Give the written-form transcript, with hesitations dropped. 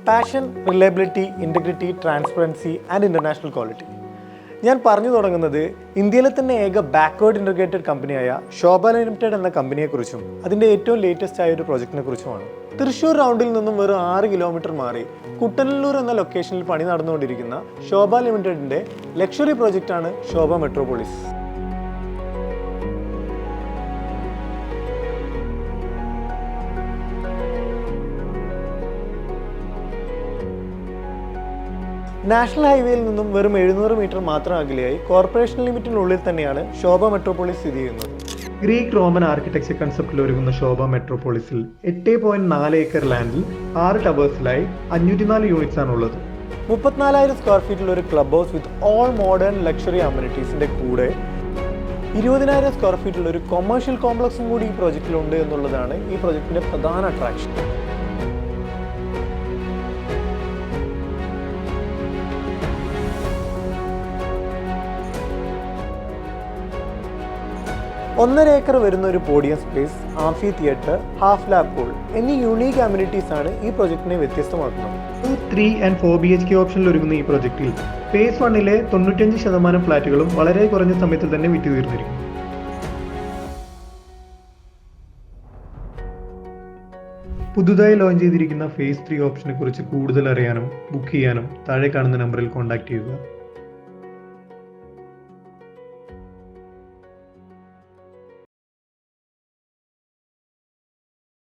Passion, reliability, integrity, transparency and international quality. ഞാൻ പറഞ്ഞു തുടങ്ങുന്നത് ഇന്ത്യയിലെ തന്നെ ഏക ബാക്ക്വേർഡ് ഇൻ്റഗ്രേറ്റഡ് കമ്പനിയായ ശോഭ ലിമിറ്റഡ് എന്ന കമ്പനിയെക്കുറിച്ചും അതിൻ്റെ ഏറ്റവും ലേറ്റസ്റ്റ് ആയ ഒരു പ്രോജക്റ്റിനെ കുറിച്ചുമാണ്. തൃശ്ശൂർ റൗണ്ടിൽ നിന്നും വെറും 6 കിലോമീറ്റർ മാറി കുട്ടനല്ലൂർ എന്ന ലൊക്കേഷനിൽ പണി നടന്നുകൊണ്ടിരിക്കുന്ന ശോഭ ലിമിറ്റഡിൻ്റെ ലക്ഷറി പ്രോജക്റ്റാണ് ശോഭ മെട്രോപോളിസ്. നാഷണൽ ഹൈവേയിൽ നിന്നും വെറും 700 മീറ്റർ മാത്രം അകലെയായി കോർപ്പറേഷൻ ലിമിറ്റിനുള്ളിൽ തന്നെയാണ് ശോഭ മെട്രോപോളിസ് സ്ഥിതി ചെയ്യുന്നത്. ഗ്രീക്ക് റോമൻ ആർക്കിടെക്ചർ കൺസെപ്റ്റിൽ ഒരുങ്ങുന്ന ശോഭ മെട്രോപോളിസിൽ 8.4 ഏക്കർ ലാൻഡിൽ 6 ടവേഴ്സിലായി 504 യൂണിറ്റ്സ് ആണുള്ളത്. 34,000 സ്ക്വയർ ഫീറ്റിൽ ഒരു club house with all modern luxury അമ്യൂണിറ്റീസിന്റെ കൂടെ 20,000 സ്ക്വയർ ഫീറ്റിൽ ഒരു കൊമേഴ്ഷ്യൽ കോംപ്ലക്സും കൂടി ഈ പ്രോജക്റ്റിലുണ്ട് എന്നുള്ളതാണ് ഈ പ്രോജക്റ്റിന്റെ പ്രധാന അട്രാക്ഷൻ. ഒന്നര ഏക്കർ വരുന്ന ഒരു podium space, amphi theatre, half lab pool എന്നീ യുണീക്ക് അമ്യൂണിറ്റീസ് ആണ് ഈ പ്രൊജക്ടിനെ വ്യത്യസ്തമാക്കുന്നത്. 2, 3 and 4 BHK ഓപ്ഷനിൽ ഒരുങ്ങുന്ന ഈ പ്രൊജക്റ്റിൽ ഫേസ് 1-ലെ 95% ഫ്ലാറ്റുകളും വളരെ കുറഞ്ഞ സമയത്തിൽ തന്നെ വിറ്റ് തീർന്നിരിക്കും. പുതുതായി ലോഞ്ച് ചെയ്തിരിക്കുന്ന ഫേസ് 3 ഓപ്ഷനെ കുറിച്ച് കൂടുതൽ അറിയാനും ബുക്ക് ചെയ്യാനും താഴെ കാണുന്ന നമ്പറിൽ കോൺടാക്ട് ചെയ്യുക.